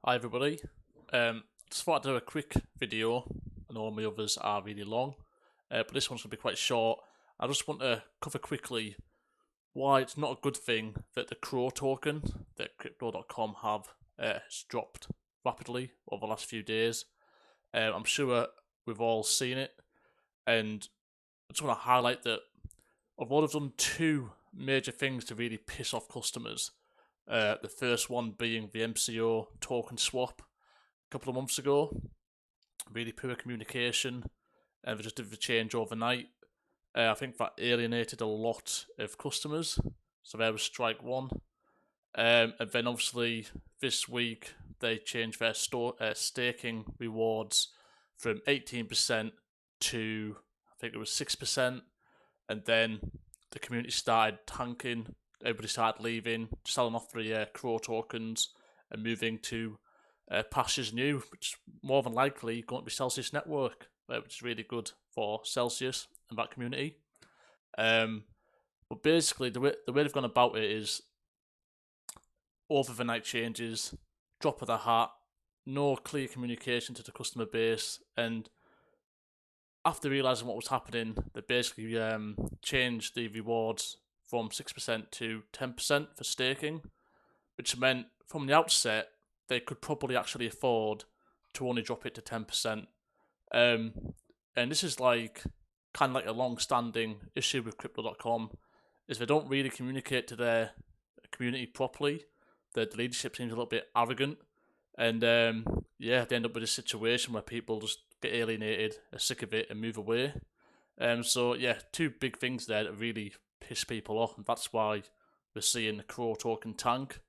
Hi everybody. Just thought I'd do a quick video. I know my others are really long, but this one's going to be quite short. I just want to cover quickly why it's not a good thing that the Crow token that Crypto.com have has dropped rapidly over the last few days. I'm sure we've all seen it, and I just want to highlight that although they've done two major things to really piss off customers, the first one being the MCO token swap a couple of months ago. Really poor communication, and they just did the change overnight. I think that alienated a lot of customers, so there was strike one. And then obviously this week they changed their staking rewards from 18% to I think it was 6%, and then the community started tanking. Everybody started leaving, selling off the Crow tokens and moving to pastures new, which is more than likely going to be Celsius Network, which is really good for Celsius and that community. But basically, the way they've gone about it is overnight changes, drop of the hat, no clear communication to the customer base, and after realising what was happening, they basically changed the rewards from 6% to 10% for staking, which meant from the outset they could probably actually afford to only drop it to 10%. And this is like kind of like a long-standing issue with Crypto.com, is they don't really communicate to their community properly. The leadership seems a little bit arrogant, and they end up with a situation where people just get alienated, are sick of it, and move away. Two big things there that really piss people off, and that's why we're seeing the Crow token tank.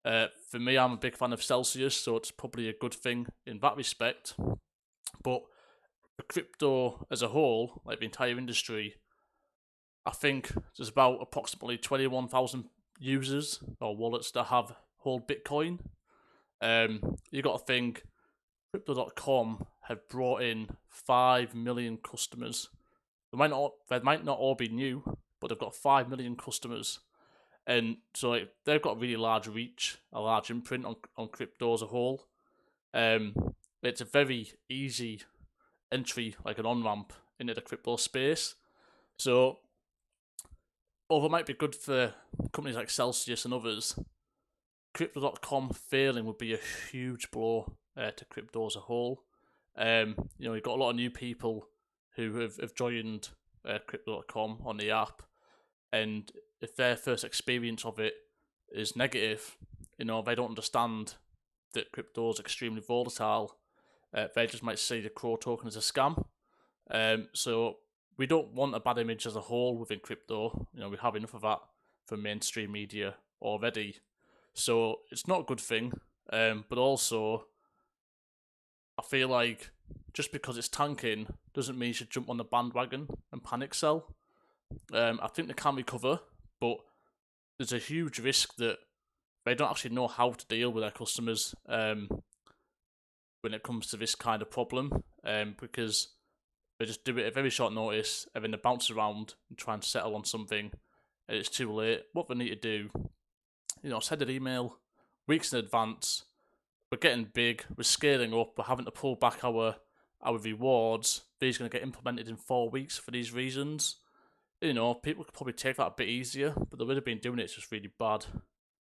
For me, I'm a big fan of Celsius, so it's probably a good thing in that respect. But for crypto as a whole, like the entire industry, I think there's about approximately 21,000 users or wallets that hold Bitcoin. You got to think Crypto.com have brought in 5 million customers. They might not all be new, but they've got 5 million customers. And so they've got a really large reach, a large imprint on crypto as a whole. It's a very easy entry, like an on-ramp into the crypto space. So, although it might be good for companies like Celsius and others, Crypto.com failing would be a huge blow to crypto as a whole. You've got a lot of new people who have joined Crypto.com on the app, and if their first experience of it is negative, they don't understand that crypto is extremely volatile. They just might see the Crow token as a scam. So we don't want a bad image as a whole within crypto. We have enough of that from mainstream media already. So it's not a good thing. But also, I feel like just because it's tanking doesn't mean you should jump on the bandwagon and panic sell. I think they can recover, but there's a huge risk that they don't actually know how to deal with their customers when it comes to this kind of problem, because they just do it at very short notice and then they bounce around and try and settle on something, and it's too late. What they need to do, send an email weeks in advance. We're getting big, we're scaling up, we're having to pull back our rewards. These are going to get implemented in 4 weeks for these reasons. People could probably take that a bit easier, but the way they've been doing it's just really bad.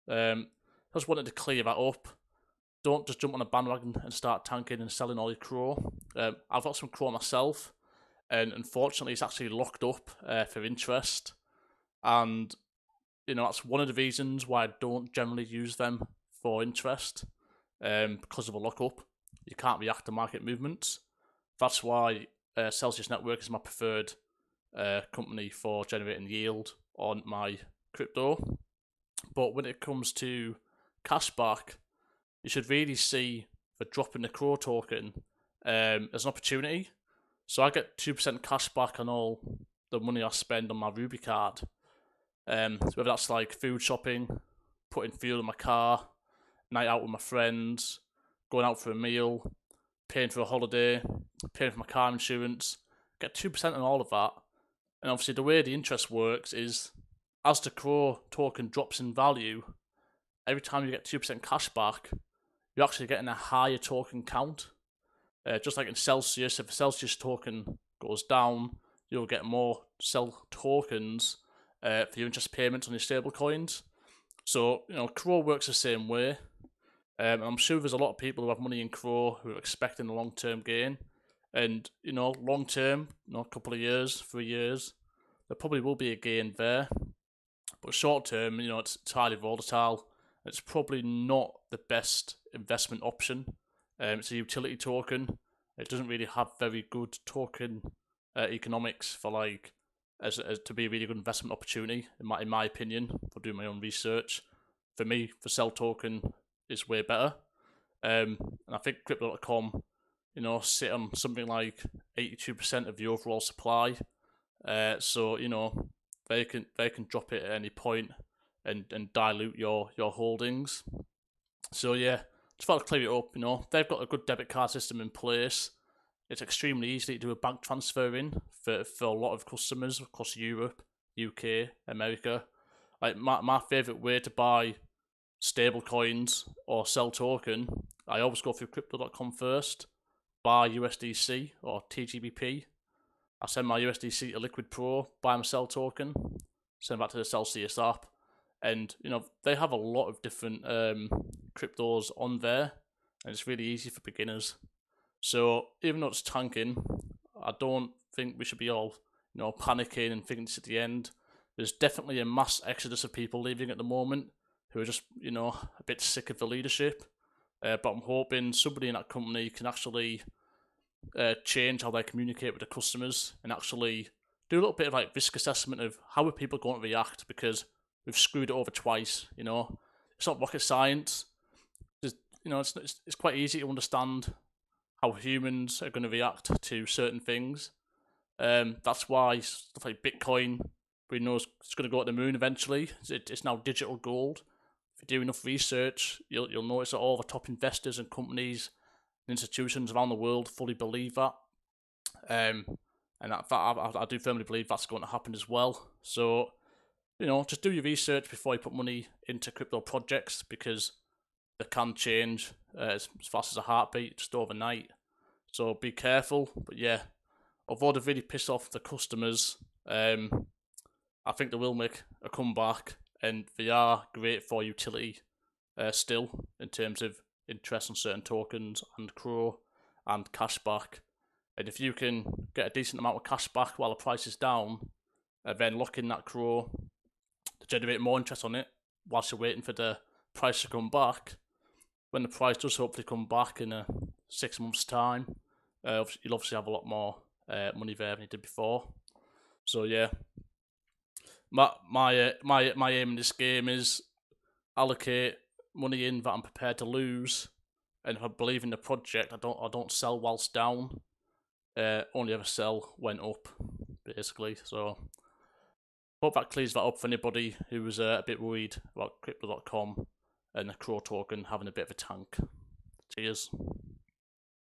I just wanted to clear that up. Don't just jump on a bandwagon and start tanking and selling all your Crow. I've got some Crow myself, and unfortunately it's actually locked up for interest. And, that's one of the reasons why I don't generally use them for interest, because of a lockup. You can't react to market movements. That's why Celsius Network is my preferred company for generating yield on my crypto. But when it comes to cashback, you should really see the drop in the Crow token as an opportunity. So I get 2% cashback on all the money I spend on my Ruby card. So whether that's like food shopping, putting fuel in my car, night out with my friends, going out for a meal, paying for a holiday, paying for my car insurance, get 2% on all of that. And obviously the way the interest works is, as the Crow token drops in value, every time you get 2% cash back, you're actually getting a higher token count. Just like in Celsius, if a Celsius token goes down, you'll get more Cell tokens for your interest payments on your stable coins. So, Crow works the same way. I'm sure there's a lot of people who have money in Crow who are expecting a long-term gain. And, long term, a couple of years, 3 years, there probably will be a gain there. But short term, it's highly volatile. It's probably not the best investment option. It's a utility token. It doesn't really have very good token economics for as to be a really good investment opportunity in my opinion. For doing my own research, for me, the Cell token is way better. And I think Crypto.com, sit on something like 82% of the overall supply. So they can drop it at any point and dilute your holdings. So yeah, just thought to clear it up. They've got a good debit card system in place. It's extremely easy to do a bank transfer in for a lot of customers across Europe, UK, America. Like my favorite way to buy stable coins or sell token, I always go through Crypto.com first, buy USDC or TGBP. I send my USDC to Liquid Pro, buy my Cell token, send back to the Celsius app, and they have a lot of different cryptos on there, and it's really easy for beginners. So even though it's tanking, I don't think we should be all panicking and thinking it's at the end. There's definitely a mass exodus of people leaving at the moment who are just a bit sick of the leadership. But I'm hoping somebody in that company can actually change how they communicate with the customers and actually do a little bit of risk assessment of how are people going to react, because we've screwed it over twice. It's not rocket science. It's quite easy to understand how humans are going to react to certain things. That's why stuff like Bitcoin, we know it's going to go to the moon eventually. It's now digital gold. If you do enough research, you'll notice that all the top investors and companies and institutions around the world fully believe that. And I do firmly believe that's going to happen as well. So, just do your research before you put money into crypto projects, because they can change as fast as a heartbeat, just overnight. So be careful. But yeah, although they've really pissed off the customers, I think they will make a comeback, and they are great for utility still, in terms of interest on certain tokens and Crow and cashback. And if you can get a decent amount of cashback while the price is down, then lock in that Crow to generate more interest on it whilst you're waiting for the price to come back. When the price does hopefully come back in 6 months' time, you'll obviously have a lot more money there than you did before. So yeah, my aim in this game is allocate money in that I'm prepared to lose, and if I believe in the project, I don't sell whilst down. Only ever sell when up, basically. So hope that clears that up for anybody who was a bit worried about Crypto.com and the Crow token having a bit of a tank. Cheers.